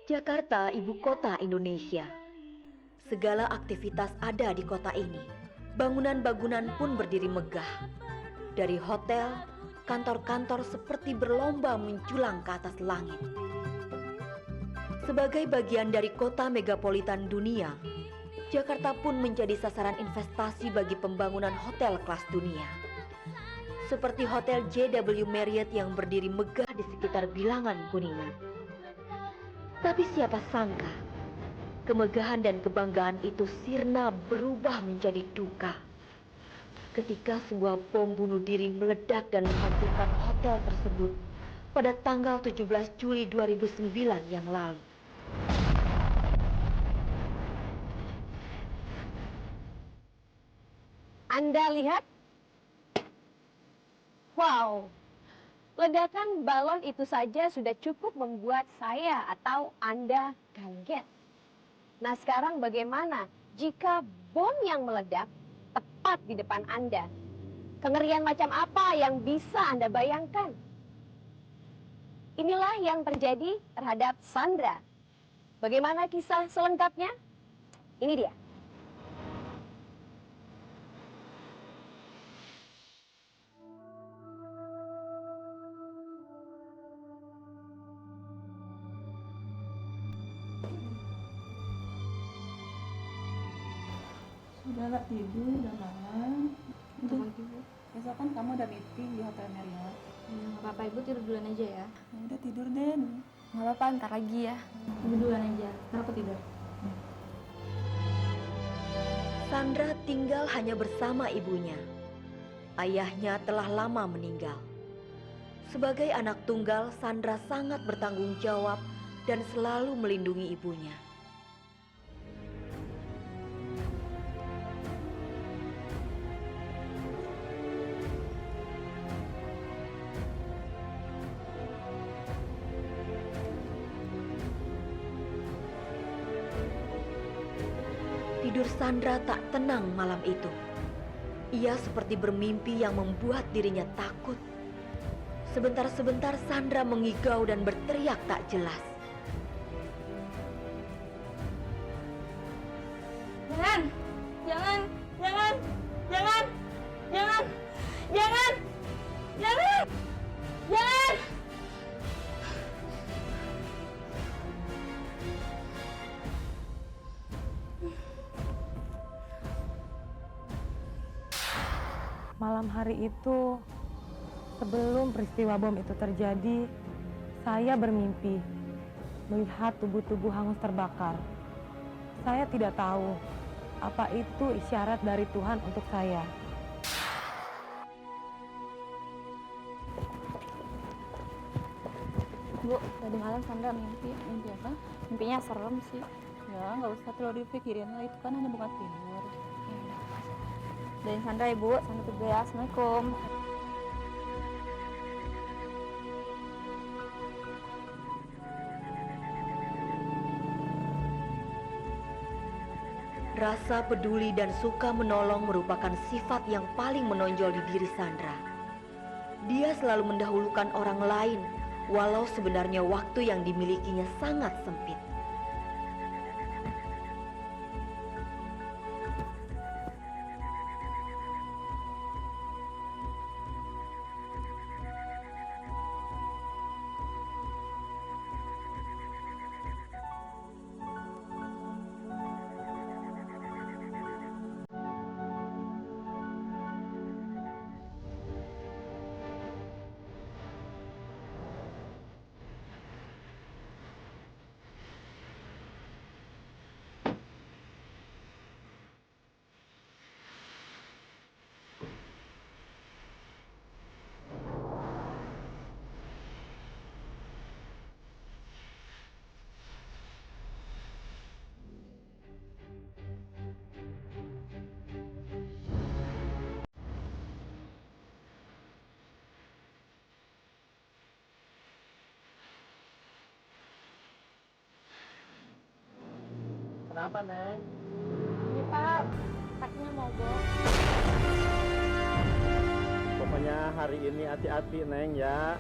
Jakarta, ibu kota Indonesia. Segala aktivitas ada di kota ini. Bangunan-bangunan pun berdiri megah. Dari hotel, kantor-kantor seperti berlomba menculang ke atas langit. Sebagai bagian dari kota megapolitan dunia, Jakarta pun menjadi sasaran investasi bagi pembangunan hotel kelas dunia. Seperti Hotel JW Marriott yang berdiri megah di sekitar Bilangan Kuningan. Tapi siapa sangka, kemegahan dan kebanggaan itu sirna berubah menjadi duka. Ketika sebuah bom bunuh diri meledak dan menghancurkan hotel tersebut pada tanggal 17 Juli 2009 yang lalu. Anda lihat? Wow, ledakan balon itu saja sudah cukup membuat saya atau Anda kaget. Nah sekarang bagaimana jika bom yang meledak tepat di depan Anda? Kengerian macam apa yang bisa Anda bayangkan? Inilah yang terjadi terhadap Sandra. Bagaimana kisah selengkapnya? Ini dia. Udahlah tidur, udah malam. Udah. Besok kan kamu ada meeting di Hotel Marriott. Nggak apa-apa, Ibu tidur duluan aja ya. Ya udah tidur deh. Nggak apa-apa, ntar lagi ya. Ibu duluan aja, ntar aku tidur. Sandra tinggal hanya bersama ibunya. Ayahnya telah lama meninggal. Sebagai anak tunggal, Sandra sangat bertanggung jawab dan selalu melindungi ibunya. Tidur Sandra tak tenang malam itu. Ia seperti bermimpi yang membuat dirinya takut. Sebentar-sebentar Sandra mengigau dan berteriak tak jelas. Jangan, jangan, jangan, jangan, jangan, jangan, jangan, jangan. Malam hari itu, sebelum peristiwa bom itu terjadi, saya bermimpi melihat tubuh-tubuh hangus terbakar. Saya tidak tahu apa itu isyarat dari Tuhan untuk saya. Bu, tadi malam Sandra mimpi. Mimpi apa? Mimpinya serem sih. Ya, nggak usah terlalu dipikirin lah, itu kan hanya bukan tidur. Ya udah. Dan Sandra ya, Bu. Sandra tidur ya. Assalamualaikum. Rasa peduli dan suka menolong merupakan sifat yang paling menonjol di diri Sandra. Dia selalu mendahulukan orang lain, walau sebenarnya waktu yang dimilikinya sangat sempit. Kenapa, Neng? Ini Pak, kakinya mogok. Pokoknya hari ini hati-hati, Neng, ya.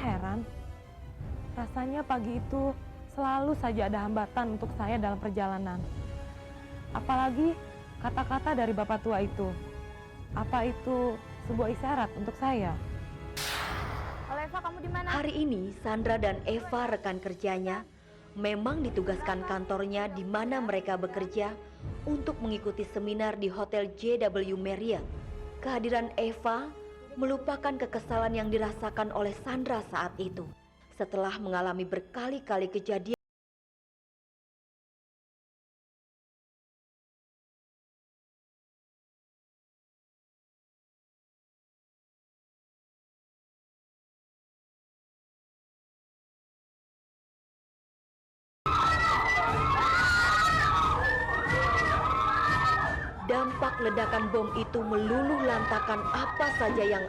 heran. Rasanya pagi itu selalu saja ada hambatan untuk saya dalam perjalanan. Apalagi kata-kata dari bapak tua itu. Apa itu sebuah isyarat untuk saya? Halo Eva, kamu di mana? Hari ini Sandra dan Eva rekan kerjanya memang ditugaskan kantornya di mana mereka bekerja untuk mengikuti seminar di Hotel JW Marriott. Kehadiran Eva melupakan kekesalan yang dirasakan oleh Sandra saat itu. Setelah mengalami berkali-kali kejadian dampak ledakan bom itu meluluh lantakan apa saja yang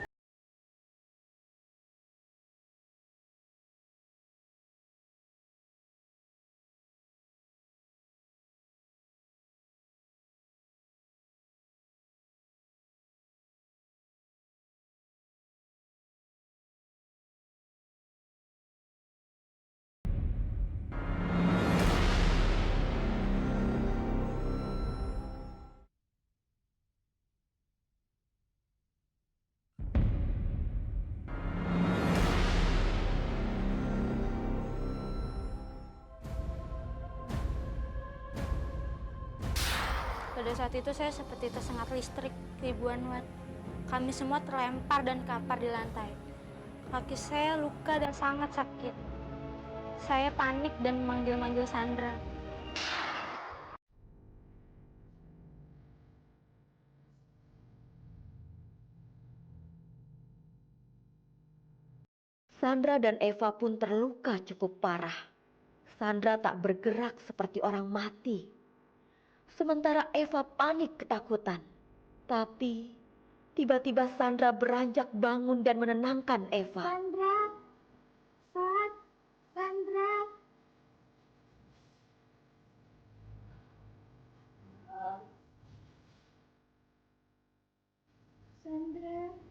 Pada saat itu saya seperti tersengat listrik ribuan watt. Kami semua terlempar dan kapar di lantai. Kaki saya luka dan sangat sakit. Saya panik dan memanggil-manggil Sandra. Sandra dan Eva pun terluka cukup parah. Sandra tak bergerak seperti orang mati. Sementara Eva panik ketakutan. Tapi tiba-tiba Sandra beranjak bangun dan menenangkan Eva. Sandra, Sandra. Sandra.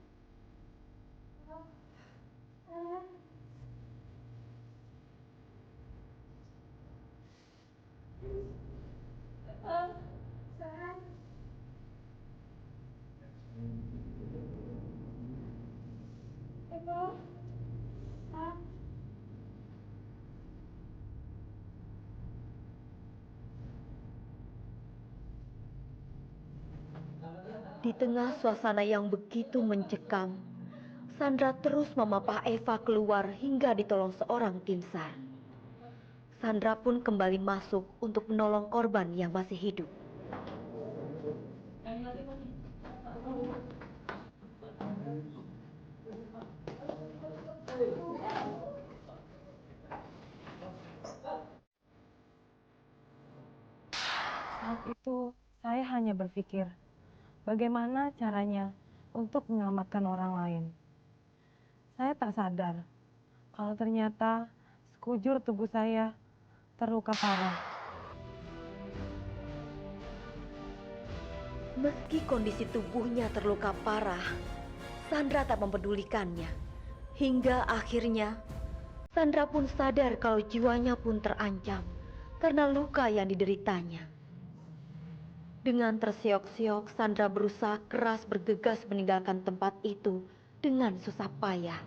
Di tengah suasana yang begitu mencekam, Sandra terus memapah Eva keluar hingga ditolong seorang tim SAR. Sandra pun kembali masuk untuk menolong korban yang masih hidup. Saat itu saya hanya berpikir, bagaimana caranya untuk menyelamatkan orang lain. Saya tak sadar kalau ternyata sekujur tubuh saya terluka parah. Meski kondisi tubuhnya terluka parah, Sandra tak mempedulikannya. Hingga akhirnya, Sandra pun sadar kalau jiwanya pun terancam karena luka yang dideritanya. Dengan terseok-seok, Sandra berusaha keras bergegas meninggalkan tempat itu dengan susah payah.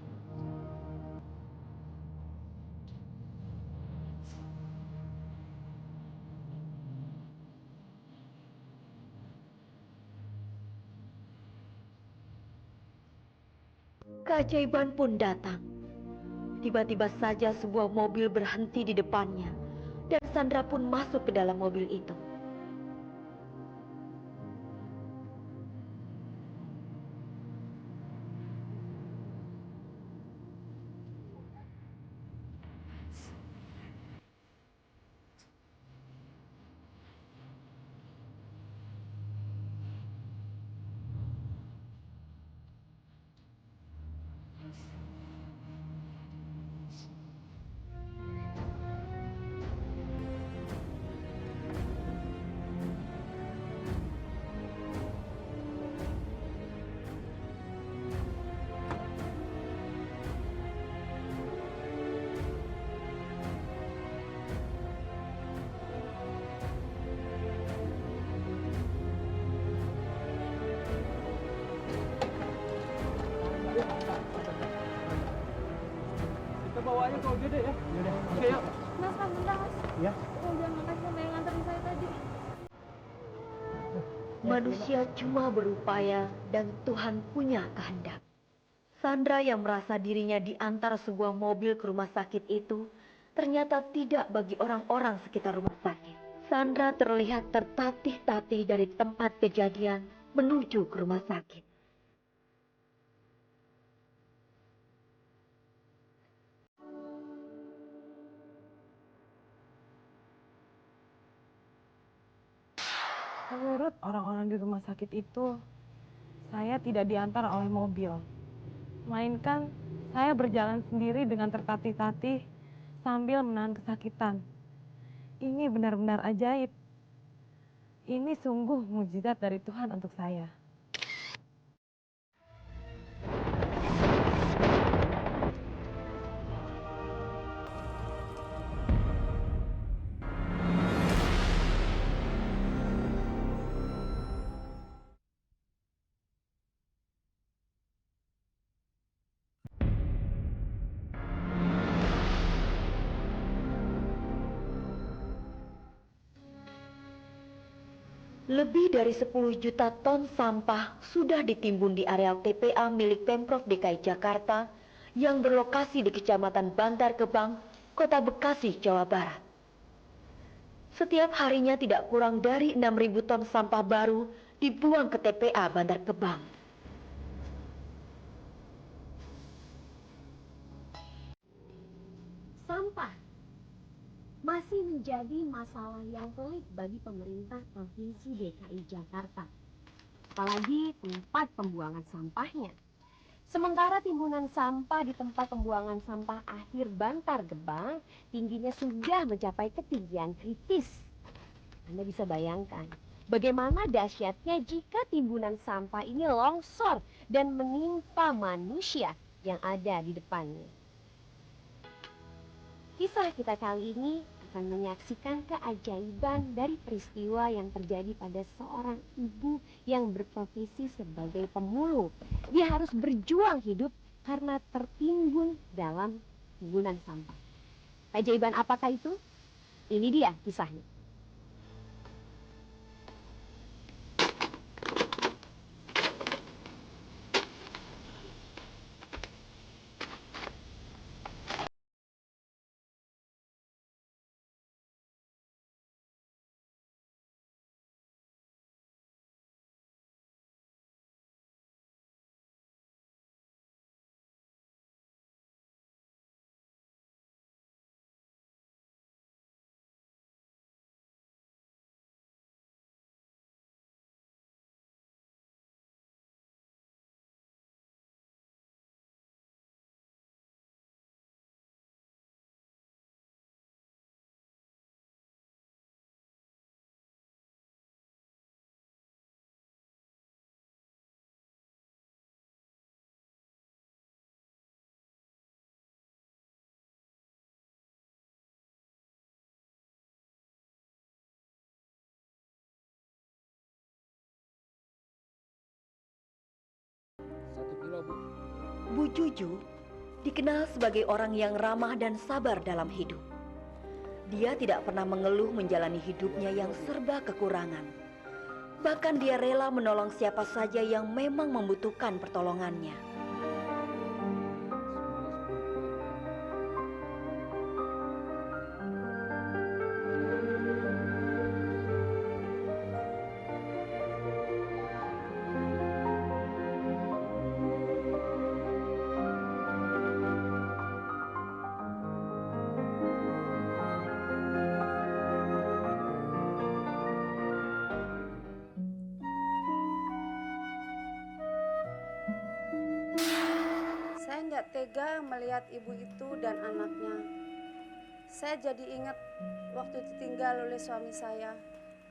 Keajaiban pun datang. Tiba-tiba saja sebuah mobil berhenti di depannya, dan Sandra pun masuk ke dalam mobil itu. kalau gede ya. Yaudah, oke yuk. Mas, bentar mas. Ya. Oh, jangan makasih sama yang nganterin saya tadi. Manusia cuma berupaya dan Tuhan punya kehendak. Sandra yang merasa dirinya diantar sebuah mobil ke rumah sakit itu ternyata tidak bagi orang-orang sekitar rumah sakit. Sandra terlihat tertatih-tatih dari tempat kejadian menuju ke rumah sakit. Menurut orang-orang di rumah sakit itu, saya tidak diantar oleh mobil. Melainkan saya berjalan sendiri dengan tertatih-tatih sambil menahan kesakitan. Ini benar-benar ajaib. Ini sungguh mukjizat dari Tuhan untuk saya. Lebih dari 10 juta ton sampah sudah ditimbun di areal TPA milik Pemprov DKI Jakarta yang berlokasi di Kecamatan Bantar Gebang, Kota Bekasi, Jawa Barat. Setiap harinya tidak kurang dari 6.000 ton sampah baru dibuang ke TPA Bantar Gebang. Sampah masih menjadi masalah yang pelik bagi pemerintah Provinsi DKI Jakarta, apalagi tempat pembuangan sampahnya. Sementara timbunan sampah di tempat pembuangan sampah akhir Bantar Gebang tingginya sudah mencapai ketinggian kritis. Anda bisa bayangkan bagaimana dahsyatnya jika timbunan sampah ini longsor dan menimpa manusia yang ada di depannya. Kisah kita kali ini akan menyaksikan keajaiban dari peristiwa yang terjadi pada seorang ibu yang berprofesi sebagai pemulung. Dia harus berjuang hidup karena tertimbun dalam timbunan sampah. Keajaiban apakah itu? Ini dia kisahnya. Bu Juju dikenal sebagai orang yang ramah dan sabar dalam hidup. Dia tidak pernah mengeluh menjalani hidupnya yang serba kekurangan. Bahkan dia rela menolong siapa saja yang memang membutuhkan pertolongannya. Saya nggak tega melihat ibu itu dan anaknya. Saya jadi ingat waktu ditinggal oleh suami saya.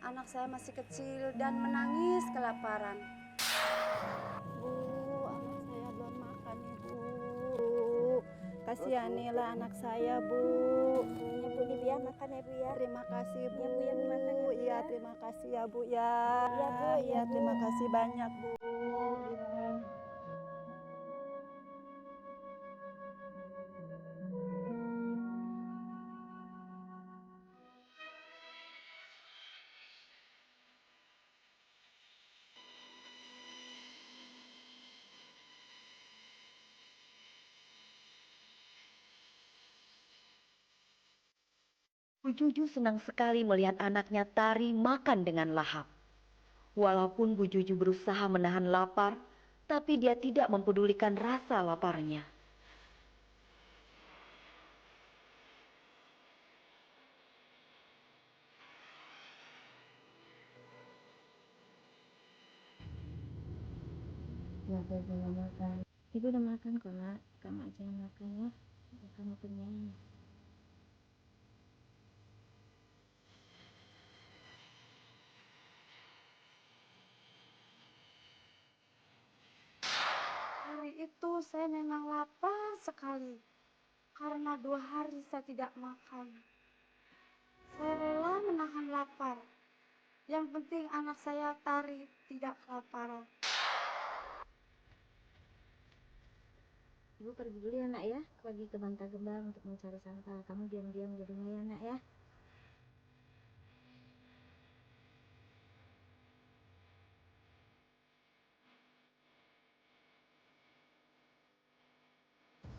Anak saya masih kecil dan menangis kelaparan. Bu, anak saya belum makan nih, Bu. Kasihanilah anak saya, Bu. Ya Bu, nih biar makan ya Bu ya. Terima kasih, Bu. Ya Bu, ya Bu makan ya Bu Iya, ya. terima kasih ya, Bu ya. Iya, Bu, ya, Iya, Bu. terima kasih banyak, Bu. Iya. Bu Juju senang sekali melihat anaknya Tari makan dengan lahap. Walaupun Bu Juju berusaha menahan lapar, tapi dia tidak mempedulikan rasa laparnya. Ya, belum makan. Ibu udah makan kok, Nak. Kamu aja yang makan ya. Kamu kenyang. Hari itu saya memang lapar sekali karena 2 hari saya tidak makan. Saya rela menahan lapar. Yang penting anak saya Tari tidak kelaparan. Ibu pergi dulu ya, Nak ya. Pergi ke Bantar Gebang untuk mencari sampah. Kamu diam-diam di rumah ya, Nak ya.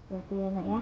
Hati ya, Nak ya.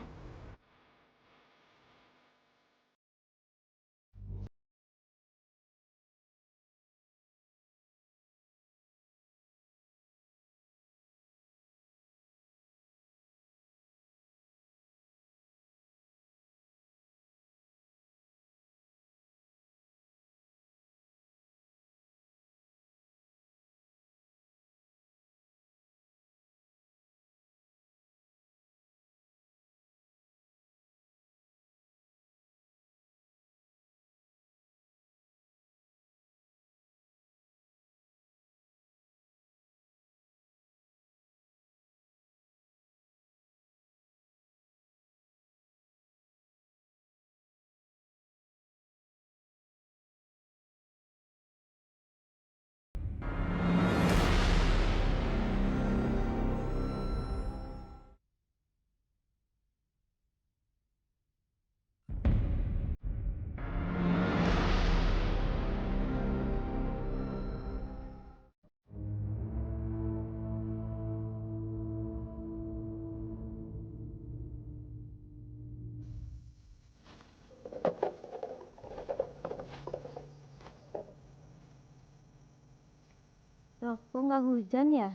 Loh, kok nggak hujan ya?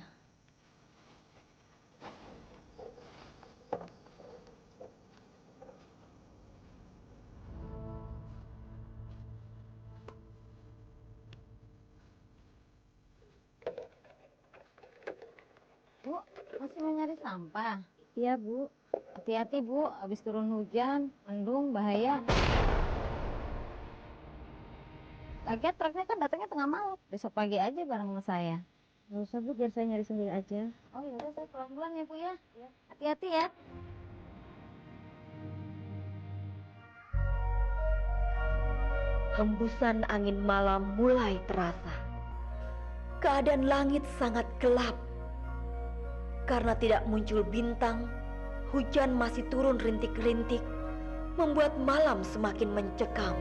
Bu, masih mau nyari sampah? Iya, Bu. Hati-hati, Bu. Habis turun hujan, mendung, bahaya. Lagian truknya kan datangnya tengah malam. Besok pagi aja bareng sama saya. Nggak usah, Bu. Biar saya nyari sendiri aja. Oh, yaudah. Saya pelan-pelan ya, Bu ya. Hati-hati ya. Hembusan angin malam mulai terasa. Keadaan langit sangat gelap. Karena tidak muncul bintang, hujan masih turun rintik-rintik, membuat malam semakin mencekam.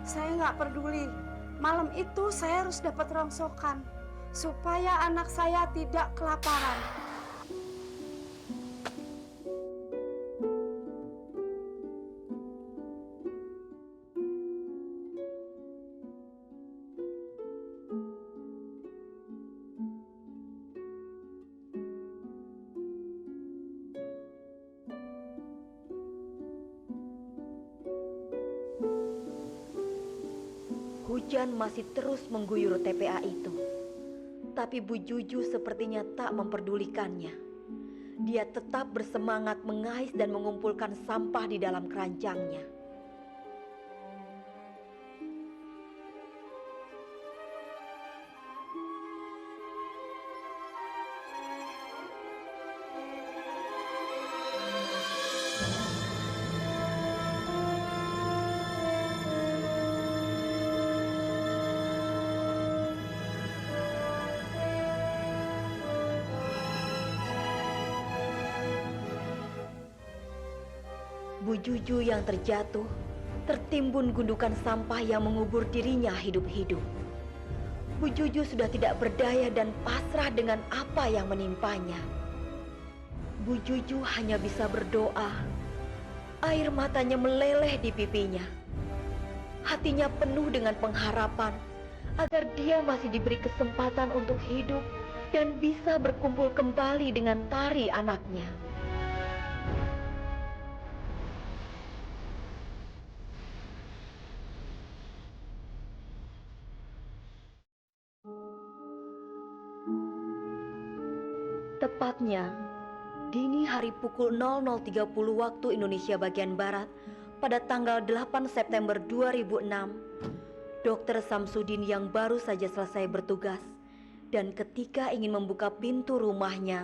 Saya nggak peduli. Malam itu saya harus dapat rongsokan supaya anak saya tidak kelaparan. Hujan masih terus mengguyur TPA itu. Tapi Bu Juju sepertinya tak memperdulikannya. Dia tetap bersemangat mengais dan mengumpulkan sampah di dalam keranjangnya. Bu Juju yang terjatuh tertimbun gundukan sampah yang mengubur dirinya hidup-hidup. Bu Juju sudah tidak berdaya dan pasrah dengan apa yang menimpanya. Bu Juju hanya bisa berdoa. Air matanya meleleh di pipinya. Hatinya penuh dengan pengharapan agar dia masih diberi kesempatan untuk hidup dan bisa berkumpul kembali dengan Tari anaknya. Tepatnya dini hari pukul 00.30 waktu Indonesia bagian Barat pada tanggal 8 September 2006, Dr. Samsudin yang baru saja selesai bertugas dan ketika ingin membuka pintu rumahnya,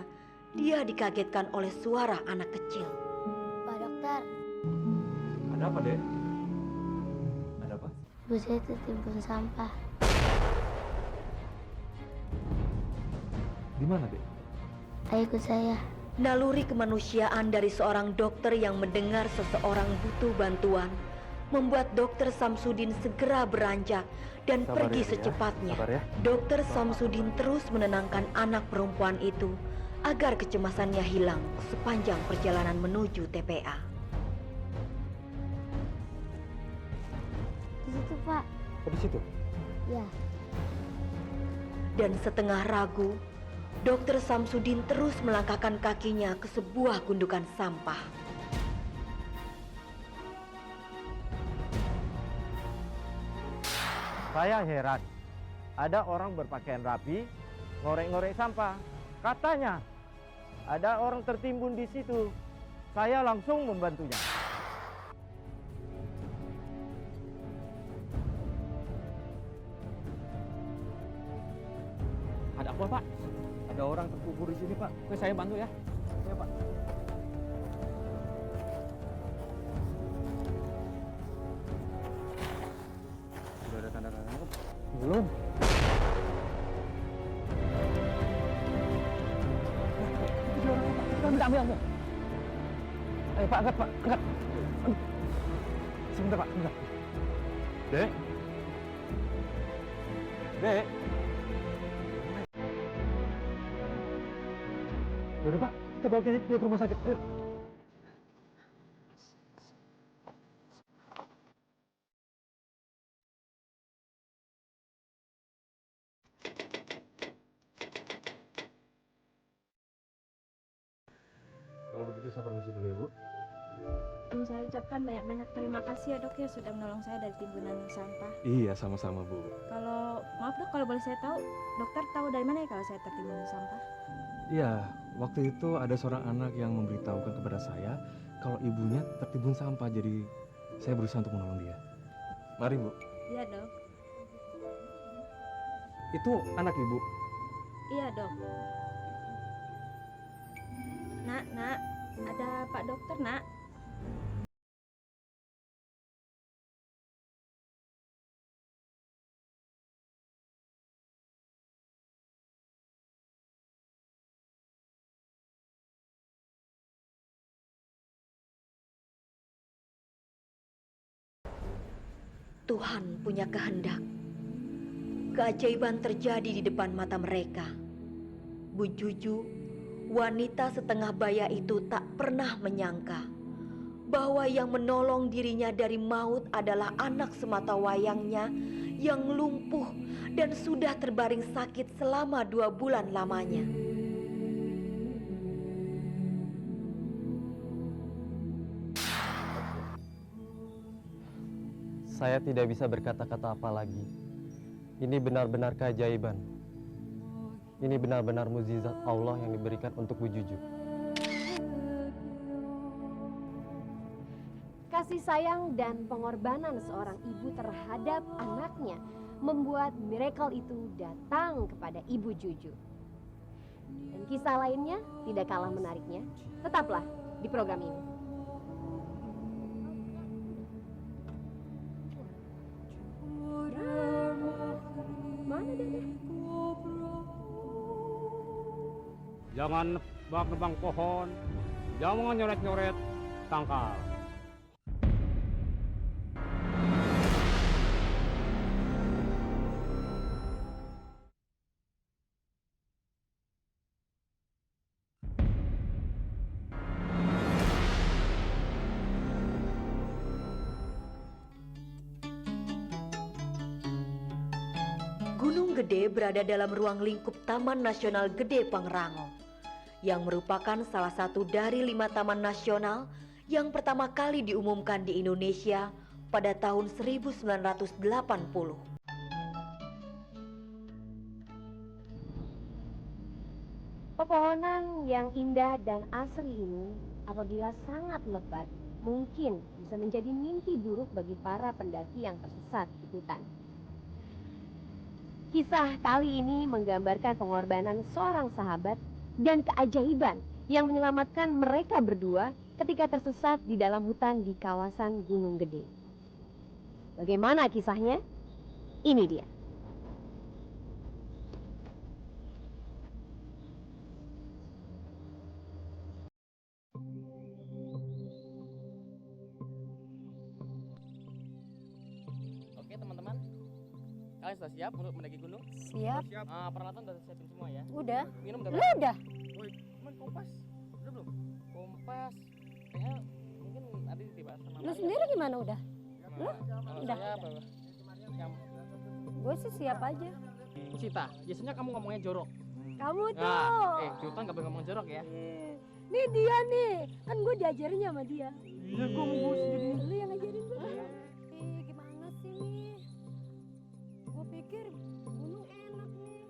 dia dikagetkan oleh suara anak kecil. Pak dokter, Ada apa, Dek? Ada apa? ibu saya tertimbun sampah. Di mana, Dek? Ayahku saya. Naluri kemanusiaan dari seorang dokter yang mendengar seseorang butuh bantuan membuat Dr. Samsudin segera beranjak dan Sabar pergi ya, Bu, ya. secepatnya. Sabar ya. Dr. Samsudin terus menenangkan anak perempuan itu agar kecemasannya hilang sepanjang perjalanan menuju TPA. Di situ Pak. Oh, di situ? Ya. Dan setengah ragu, Dr. Samsudin terus melangkahkan kakinya ke sebuah gundukan sampah. Saya heran, ada orang berpakaian rapi, ngorek-ngorek sampah. Katanya, ada orang tertimbun di situ. Saya langsung membantunya. Ada apa, Pak? Ada orang terkubur di sini, Pak. Oke, saya bantu ya. Ya, Pak. Sudah ada tanda-tandanya, Pak? Belum. Itu dia orangnya, Pak. Kita ambil. Ayo, Pak, angkat, Pak. Angkat. Aduh. Sebentar, Pak. Sebentar. Dek. Dek. Udah, Pak, kita bawa dia ke rumah sakit. Ayo. Kalau begitu saya permisi dulu ya, Bu. Saya ucapkan banyak-banyak terima kasih ya dok ya sudah menolong saya dari timbunan sampah. Iya, sama-sama, Bu. Kalau maaf dok, kalau boleh saya tahu, dokter tahu dari mana ya kalau saya tertimbun sampah? Iya, waktu itu ada seorang anak yang memberitahukan kepada saya kalau ibunya tertimbun sampah, jadi saya berusaha untuk menolong dia. Mari, Bu. Iya dok. Itu anak ibu. Iya dok. Nak, ada Pak Dokter nak. Tuhan punya kehendak. Keajaiban terjadi di depan mata mereka. Bu Juju, wanita setengah baya itu tak pernah menyangka bahwa yang menolong dirinya dari maut adalah anak sematawayangnya yang lumpuh dan sudah terbaring sakit selama 2 bulan lamanya. Saya tidak bisa berkata-kata apa lagi. Ini benar-benar keajaiban. Ini benar-benar mukjizat Allah yang diberikan untuk Bu Juju. Kasih sayang dan pengorbanan seorang ibu terhadap anaknya membuat miracle itu datang kepada Ibu Juju. Dan kisah lainnya tidak kalah menariknya. Tetaplah di program ini. Mana dia? Jangan nebang-nebang pohon, jangan nyoret-nyoret tangkal. Gunung Gede berada dalam ruang lingkup Taman Nasional Gede Pangrango, yang merupakan salah satu dari 5 taman nasional yang pertama kali diumumkan di Indonesia pada tahun 1980. Pepohonan yang indah dan asri ini apabila sangat lebat mungkin bisa menjadi mimpi buruk bagi para pendaki yang tersesat di hutan. Kisah kali ini menggambarkan pengorbanan seorang sahabat dan keajaiban yang menyelamatkan mereka berdua ketika tersesat di dalam hutan di kawasan Gunung Gede. Bagaimana kisahnya? Ini dia. Oke teman-teman, kalian sudah siap untuk mendaki gunung? Siap. Peralatan udah siapin semua ya? Udah. Minum Lu udah? udah. Woi, teman kompas, udah belum? Kompas, kayaknya mungkin nanti tiba sama Lu sendiri gimana udah? Lu? Kalau Udah. saya apa? Yang Gue sih siap aja. Sita, biasanya kamu ngomongnya jorok. Kamu tuh. Nah, Sultan nggak boleh ngomong jorok ya? Nih dia nih. Kan gue diajarin sama dia. Iya, gue mau sendiri. Lu yang ngajarin gue. Gimana sih nih? Gue pikir gunung enak nih.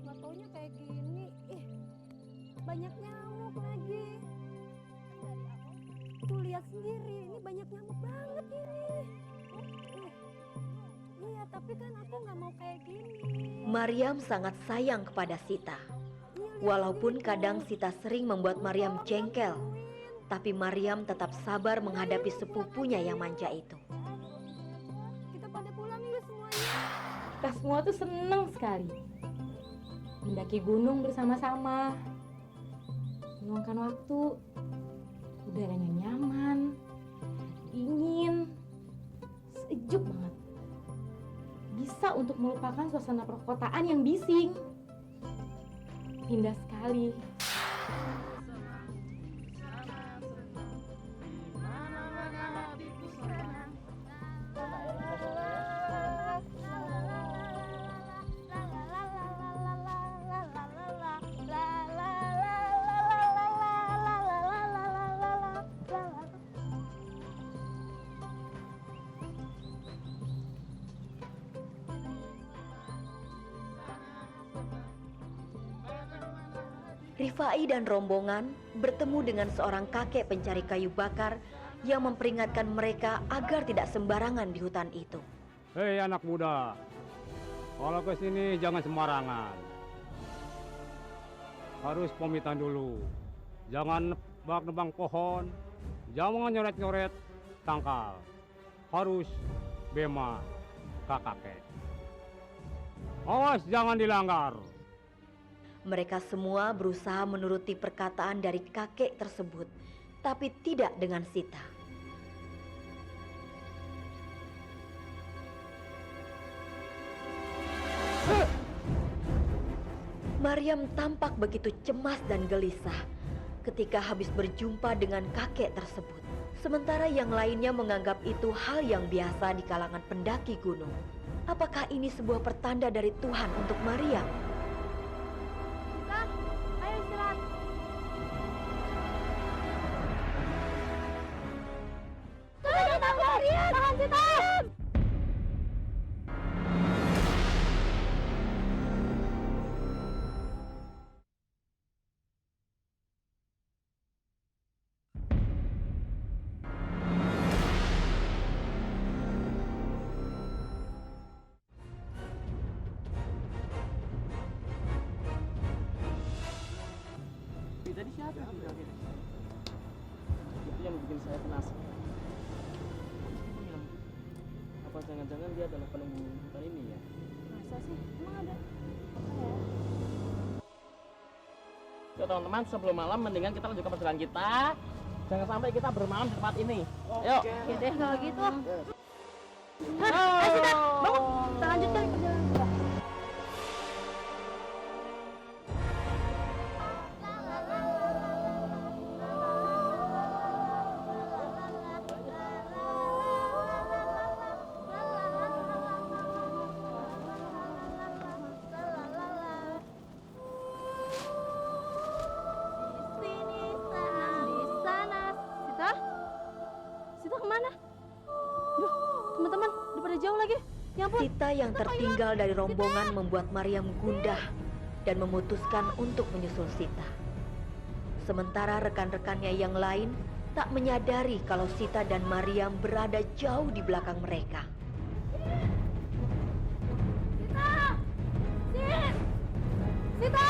Nggak taunya kayak gini. Banyak nyamuk lagi. Tuh lihat sendiri, ini banyak nyamuk banget ini. Iya, tapi kan aku nggak mau kayak gini. Maryam sangat sayang kepada Sita. Walaupun kadang Sita sering membuat Maryam jengkel, tapi Maryam tetap sabar menghadapi sepupunya yang manja itu. Kita pada pulang yuk semuanya. Kita semua tuh seneng sekali mendaki gunung bersama-sama, meluangkan waktu, udaranya nyaman, dingin, sejuk banget. Bisa untuk melupakan suasana perkotaan yang bising. Indah sekali. Rifai dan rombongan bertemu dengan seorang kakek pencari kayu bakar yang memperingatkan mereka agar tidak sembarangan di hutan itu. Hei anak muda, kalau ke sini jangan sembarangan. Harus pamitan dulu. Jangan nebak-nebak pohon, jangan nyoret-nyoret tangkal. Harus bema kakek. Awas jangan dilanggar. Mereka semua berusaha menuruti perkataan dari kakek tersebut, tapi tidak dengan Sita. Maryam tampak begitu cemas dan gelisah ketika habis berjumpa dengan kakek tersebut. Sementara yang lainnya menganggap itu hal yang biasa di kalangan pendaki gunung. Apakah ini sebuah pertanda dari Tuhan untuk Maryam? Ayo istirahat. Tahan Sita. Tadi siapa yang bilang gitu? Itu yang bikin saya penasaran. Apa jangan-jangan dia adalah penunggu hutan ini ya? Masa sih? Emang ada? Yuk teman-teman, sebelum malam mendingan kita lanjutkan perjalanan kita. Jangan sampai kita bermalam di tempat ini. Yuk. Oke deh kalau gitu. Ayo Sita, bangun. Kita lanjutkan perjalanan kita. Sita yang tertinggal dari rombongan membuat Maryam gundah dan memutuskan untuk menyusul Sita. Sementara rekan-rekannya yang lain tak menyadari kalau Sita dan Maryam berada jauh di belakang mereka. Sita!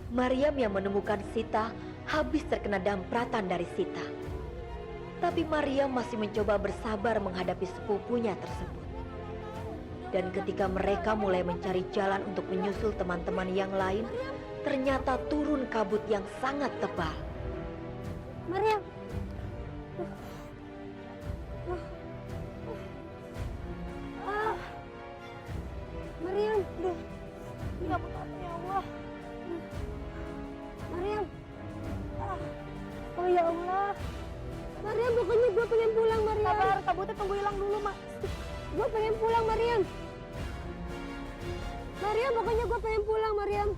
Maryam yang menemukan Sita habis terkena dampratan dari Sita. Tapi Maryam masih mencoba bersabar menghadapi sepupunya tersebut. Dan ketika mereka mulai mencari jalan untuk menyusul teman-teman yang lain, ternyata turun kabut yang sangat tebal. Maryam. Maryam, aduh. Ya ya Allah. Maryam. Oh ya Allah. Maryam, pokoknya gue pengen pulang, Maryam. Sabar, kabutnya tunggu hilang dulu, Mak. Gue pengen pulang, Maryam. Maryam, pokoknya gue pengen pulang, Maryam.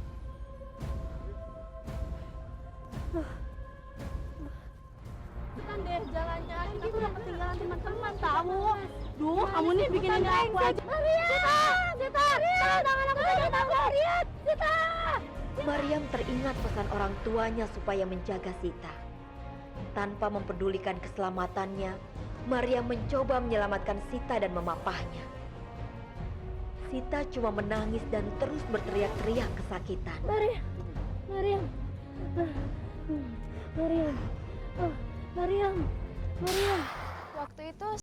Kan deh jalannya, kita udah ketinggalan teman-teman tahu. Duh, kamu nih bikinin aku aja. Sita, tangan aku pegang Maryam. Sita. Maryam teringat pesan orang tuanya supaya menjaga Sita. Tanpa mempedulikan keselamatannya, Maryam mencoba menyelamatkan Sita dan memapahnya. Sita cuma menangis dan terus berteriak-teriak kesakitan. Maryam. Maryam. Maryam. Maryam. Maryam. Waktu itu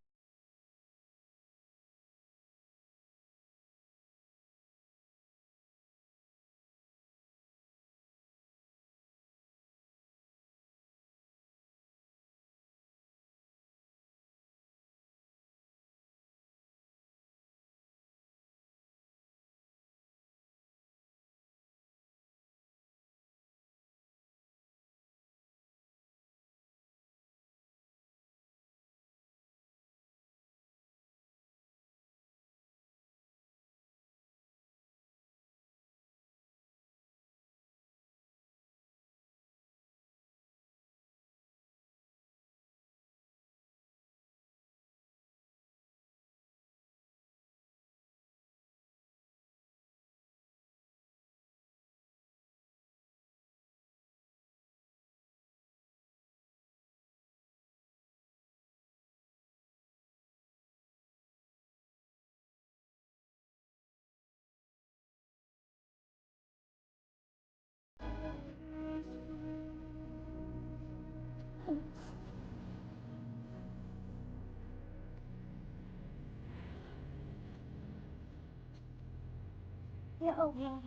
Ya Allah.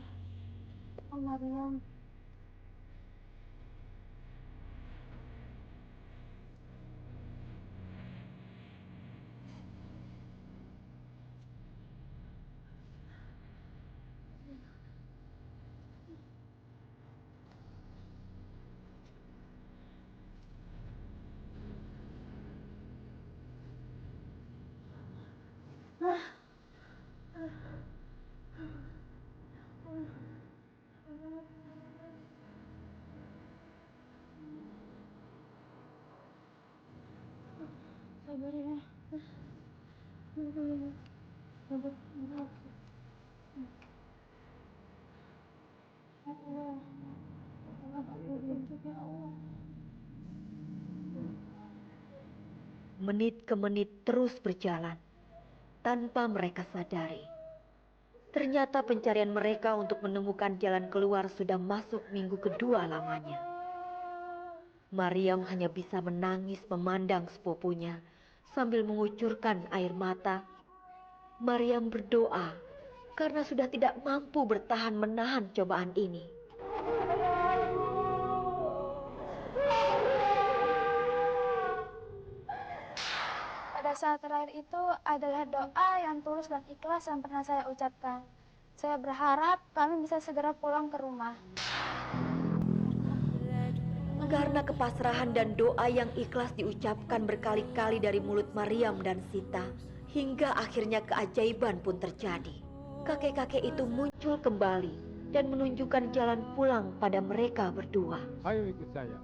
Oh, Maryam. Sabar ya. Sabar. Menit ke menit terus berjalan tanpa mereka sadari. Ternyata pencarian mereka untuk menemukan jalan keluar sudah masuk minggu kedua lamanya. Maryam hanya bisa menangis memandang sepupunya sambil mengucurkan air mata. Maryam berdoa karena sudah tidak mampu bertahan menahan cobaan ini. pada saat terakhir itu adalah doa yang tulus dan ikhlas yang pernah saya ucapkan. Saya berharap kami bisa segera pulang ke rumah. Karena kepasrahan dan doa yang ikhlas diucapkan berkali-kali dari mulut Maryam dan Sita, hingga akhirnya keajaiban pun terjadi. Kakek-kakek itu muncul kembali dan menunjukkan jalan pulang pada mereka berdua. Ayo ikut saya.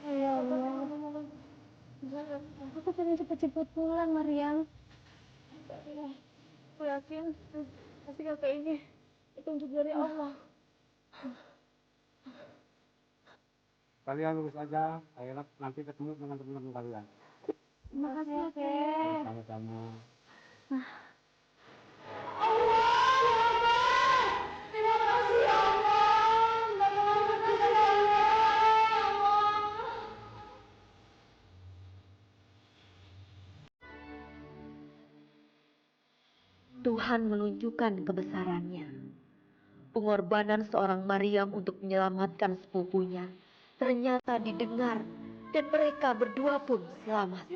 Ya Allah. Aku pengen cepet-cepet pulang, Mariam. Aku yakin pasti kakak ini petunjuk dari Allah. Kalian lurus aja, ayo nanti ketemu dengan teman-teman kalian. Terima kasih ya, Kek. Sama-sama. Tuhan menunjukkan kebesarannya. Pengorbanan seorang Maryam untuk menyelamatkan sepupunya ternyata didengar dan mereka berdua pun selamat.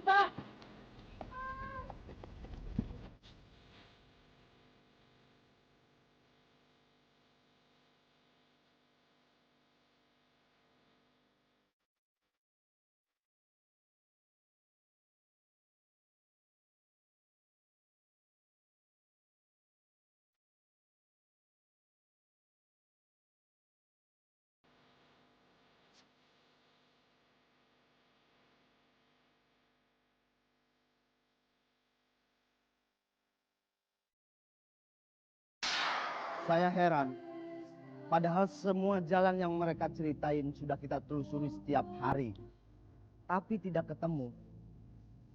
Saya heran, padahal semua jalan yang mereka ceritain sudah kita telusuri setiap hari. Tapi tidak ketemu.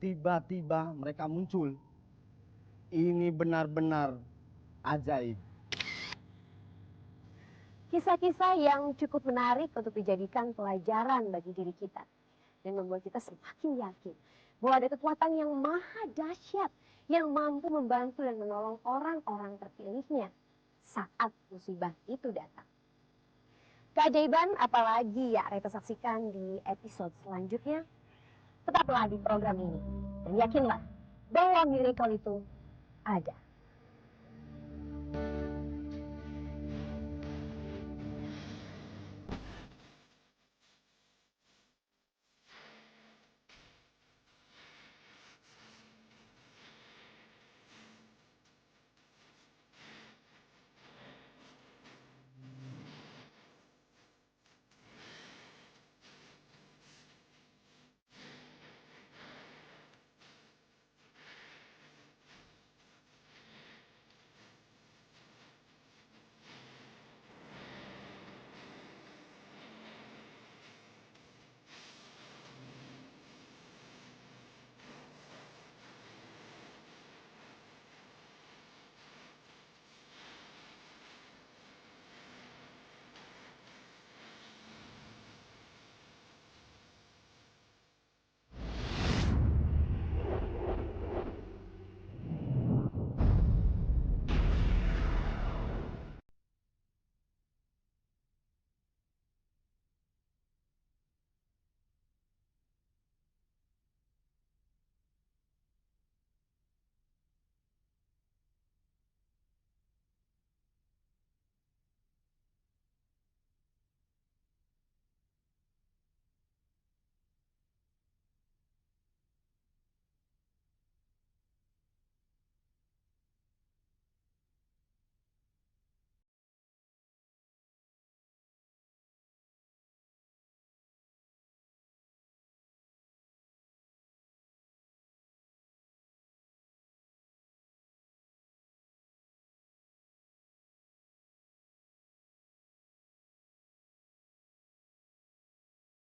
Tiba-tiba mereka muncul. Ini benar-benar ajaib. Kisah-kisah yang cukup menarik untuk dijadikan pelajaran bagi diri kita. Dan membuat kita semakin yakin bahwa ada kekuatan yang maha dahsyat yang mampu membantu dan menolong orang-orang terpilihnya saat musibah itu datang. Keajaiban apalagi ya kita saksikan di episode selanjutnya. Tetaplah di program ini dan yakinlah bahwa miracle itu ada.